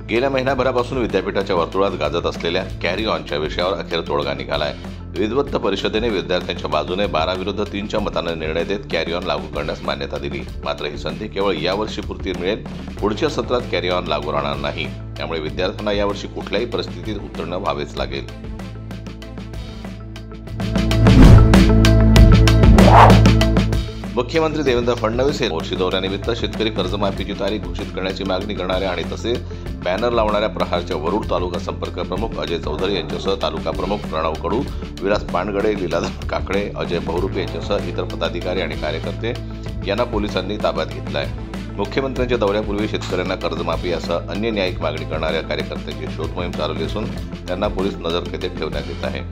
गेल्या महिनाभरापासून विद्यापीठाच्या वर्तुळात गाजत असलेल्या कॅरी ऑनच्या विषयावर अखेर तोडगा निघालाय। विद्वत्त परिषदेने विद्यार्थ्यांच्या बाजूने 12-3च्या मताने निर्णय देत कॅरी ऑन लागू करण्यास मान्यता दिली। मात्र ही संधी केवळ यावर्षी पुरती मिळेल, पुढच्या सत्रात कॅरी ऑन लागू राहणार नाही। त्यामुळे विद्यार्थ्यांना यावर्षी कुठल्याही परिस्थितीत उत्तीर्ण व्हावेच लागेल। मुख्यमंत्री देवेंद्र फडणवीस हे मोर्शी दौऱ्यानिमित्त शेतकरी कर्जमाफीची तारीख घोषित करण्याची मागणी करणाऱ्या आणि तसे बॅनर लावणाऱ्या प्रहारच्या वरुड तालुका संपर्क प्रमुख अजय चौधरी यांच्यासह तालुका प्रमुख प्रणव कडू, विलास पानगडे, लीलाधर काकडे, अजय बहुरूपे यांच्यासह इतर पदाधिकारी आणि कार्यकर्ते यांना पोलिसांनी ताब्यात घेतलाय। मुख्यमंत्र्यांच्या दौऱ्यापूर्वी शेतकऱ्यांना कर्जमाफी यासह अन्य न्यायिक मागणी करणाऱ्या कार्यकर्त्यांची शोध मोहीम चालवली असून त्यांना पोलीस नजरकैदेत ठेवण्यात येत आहे।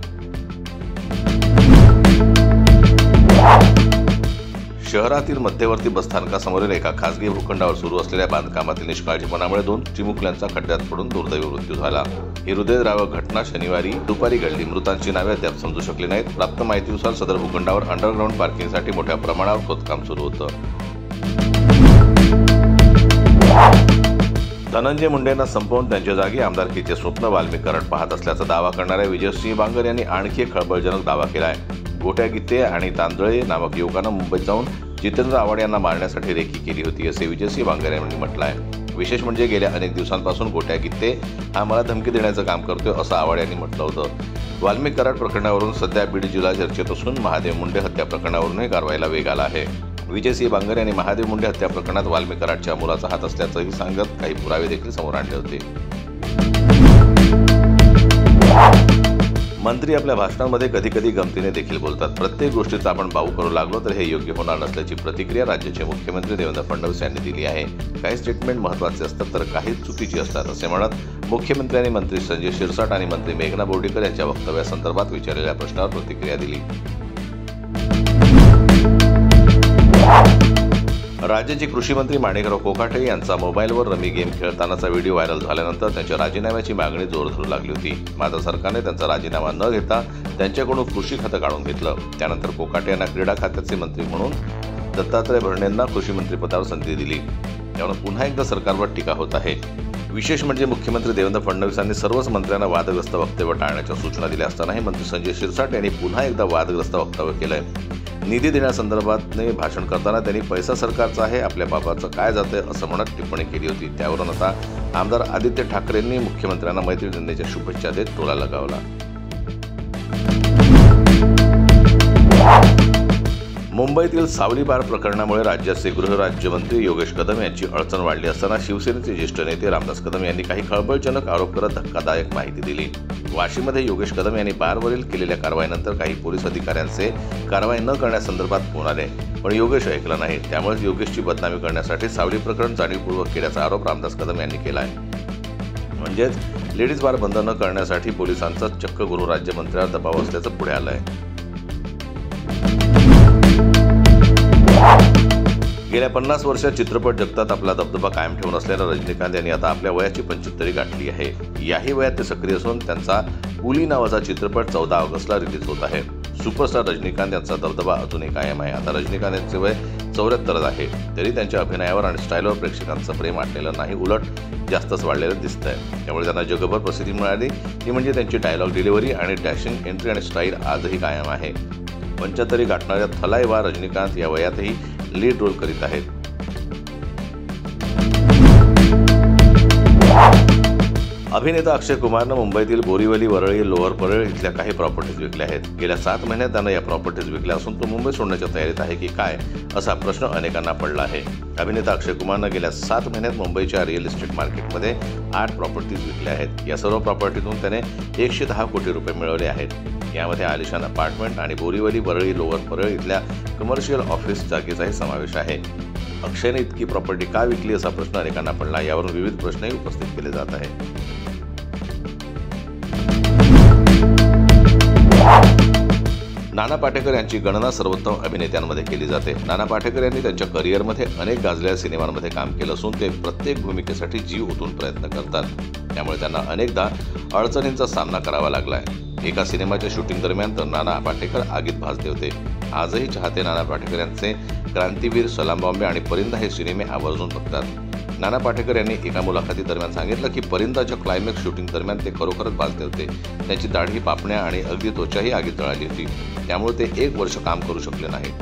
शहरातील मध्यवर्ती बसस्थानकासमोरील एका खासगी भूखंडावर सुरू असलेल्या बांधकामातील निष्काळजीपणामुळे 2 चिमुकल्यांचा खड्ड्यात पडून दुर्दैवी मृत्यू झाला। ही हृदयद्रावक घटना शनिवारी दुपारी घडली। मृतांची नावे अद्याप समजू शकली नाहीत। प्राप्त माहितीनुसार सदर भूखंडावर अंडरग्राऊंड पार्किंगसाठी मोठ्या प्रमाणावर खोदकाम सुरू होतं। धनंजय मुंडेंना संपवून त्यांच्या जागी आमदारकीचे स्वप्न वाल्मिक कराड पाहत असल्याचा दावा करणाऱ्या विजयसिंह बांगर यांनी आणखी एक खळबळजनक दावा केलाय। गोट्या गीते आणि तांदळे नामक युवकानं मुंबईत जाऊन जितेंद्र आव्हाड यांना मारण्यासाठी रेकी केली होती, असे विजयसिंह बांगर यांनी म्हटलं आहे। विशेष म्हणजे गेल्या अनेक दिवसांपासून गोट्या गीते हा मला धमकी देण्याचं काम करतोय, असं आव्हाड यांनी म्हटलं होतं। वाल्मिक कराड प्रकरणावरून सध्या बीड जिल्हा चर्चेत असून महादेव मुंडे हत्या प्रकरणावरूनही कारवाईला वेग आला आहे। विजयसिंह बांगर यांनी महादेव मुंडे हत्या प्रकरणात वाल्मिक कराडच्या मुलाचा हात असल्याचंही सांगत काही पुरावे देखील समोर आणले होते। मंत्री आपल्या भाषणांमध्ये कधी गमतीने देखील बोलतात। प्रत्येक गोष्टीचा आपण बाऊ करू लागलो तर हे योग्य होणार नसल्याची प्रतिक्रिया राज्याचे मुख्यमंत्री देवेंद्र फडणवीस यांनी दिली आहे। काही स्टेटमेंट महत्त्वाचे असतात तर काही चुकीची असतात, असे म्हणत मुख्यमंत्र्यांनी मंत्री संजय शिरसाट आणि मंत्री मेघना बोर्डीकर यांच्या वक्तव्यासंदर्भात विचारलेल्या प्रश्नावर प्रतिक्रिया दिली। राज्याचे कृषी मंत्री माणिकराव कोकाटे यांचा मोबाईलवर रमी गेम खेळतानाचा व्हिडिओ व्हायरल झाल्यानंतर त्यांच्या राजीनाम्याची मागणी जोर धरू लागली होती। मात्र सरकारने त्यांचा राजीनामा न घेता त्यांच्याकडून कृषी खातं काढून घेतलं। त्यानंतर कोकाटे यांना क्रीडा खात्याचे मंत्री म्हणून दत्तात्रय भरणेंना कृषी मंत्रिपदावर संधी दिली। त्यामुळे पुन्हा एकदा सरकारवर टीका होत आहे। विशेष म्हणजे मुख्यमंत्री देवेंद्र फडणवीसांनी सर्वच मंत्र्यांना वादग्रस्त वक्तव्य टाळण्याच्या सूचना दिल्या असतानाही मंत्री संजय शिरसाट यांनी पुन्हा एकदा वादग्रस्त वक्तव्य केलंय। निधी देण्यासंदर्भात भाषण करताना त्यांनी पैसा सरकारचा आहे, आपल्या बाबाचं काय जातंय असं म्हणत टिप्पणी केली होती। त्यावरून आता आमदार आदित्य ठाकरेंनी मुख्यमंत्र्यांना मैत्रिदिनाच्या शुभेच्छा देत टोला लगावला। मुंबईतील सावली बार प्रकरणामुळे राज्याचे गृहराज्यमंत्री योगेश कदम यांची अडचण वाढली असताना शिवसेनेचे ज्येष्ठ नेते रामदास कदम यांनी काही खळबळजनक आरोप करत धक्कादायक माहिती दिली। वाशीमध्ये योगेश कदम यांनी बारवरील केलेल्या कारवाईनंतर काही पोलीस अधिकाऱ्यांचे कारवाई न करण्यासंदर्भात फोन आले, पण योगेश ऐकला नाही। त्यामुळे योगेशची बदनामी करण्यासाठी सावली प्रकरण जाणीवपूर्वक केल्याचा आरोप रामदास कदम यांनी केला आहे। म्हणजेच लेडीज बार बंद न करण्यासाठी पोलिसांचा चक्क गृहराज्यमंत्र्यांवर दबाव असल्याचं पुढे आलंय। गेल्या 50 वर्षात चित्रपट जगतात आपला दबदबा कायम ठेवून असलेल्या रजनीकांत यांनी आता आपल्या वयाची 75 गाठली आहे। याही वयात ते सक्रिय असून त्यांचा कुली नावाचा चित्रपट 14 ऑगस्टला रिलीज होत आहे। सुपरस्टार रजनीकांत यांचा दबदबा अजूनही कायम आहे। आता रजनीकांत यांचे वय 74 आहे, तरी त्यांच्या अभिनयावर आणि स्टाईलवर प्रेक्षकांचं प्रेम आटलेलं नाही, उलट जास्तच वाढलेलं दिसतंय। त्यामुळे त्यांना जगभर प्रसिद्धी मिळाली ती म्हणजे त्यांची डायलॉग डिलिव्हरी आणि डॅशिंग एंट्री आणि स्टाईल आजही कायम आहे। 75 गाठणाऱ्या थलाइवा रजनीकांत या वयातही लीड रोल करीत आहेत। अभिनेता अक्षय कुमारनं मुंबईतील बोरीवली, वरळी, लोअर परळ इथल्या काही प्रॉपर्टीज विकल्या आहेत। गेल्या 7 महिन्यात त्यानं या प्रॉपर्टीज विकल्या असून तो मुंबई सोडण्याच्या तयारीत आहे की काय, असा प्रश्न अनेकांना पडला आहे। अभिनेता अक्षय कुमारनं गेल्या 7 महिन्यात मुंबईच्या रिअल इस्टेट मार्केटमध्ये 8 प्रॉपर्टीज विकल्या आहेत। या सर्व प्रॉपर्टीतून त्याने 110 कोटी रुपये मिळवले आहेत। यामध्ये आलिशान अपार्टमेंट आणि बोरीवली, वरळी, लोअर परळ इथल्या कमर्शियल ऑफिस जागेचाही समावेश आहे। अक्षयने इतकी प्रॉपर्टी का विकली असा प्रश्न अनेकांना पडला। यावरून विविध प्रश्नही उपस्थित केले जात आहेत। नाना पाटेकर यांची गणना सर्वोत्तम अभिनेत्यांमध्ये केली जाते। नाना पाटेकर यांनी त्यांच्या करिअरमध्ये अनेक गाजलेल्या सिनेमांमध्ये काम केलं असून ते प्रत्येक भूमिकेसाठी जीव ओतून प्रयत्न करतात। त्यामुळे त्यांना अनेकदा अडचणींचा सामना करावा लागलाय। एका सिनेमाच्या शूटिंग दरम्यान तर नाना पाटेकर आगीत भाजले होते। आजही चाहते नाना पाटेकर यांचे क्रांतीवीर, सलाम बॉम्बे आणि परिंदा हे सिनेमे आवर्जून बघतात। नाना पाटेकर यांनी एका मुलाखतीदरम्यान सांगितलं की परिंदाच्या क्लायमॅक्स शूटिंग दरम्यान ते खरोखरच भाजले होते. त्यांची दाढी, पापण्या आणि अगदी त्वचाही आगीत जळाली होती. त्यामुळे ते 1 वर्ष काम करू शकले नाहीत.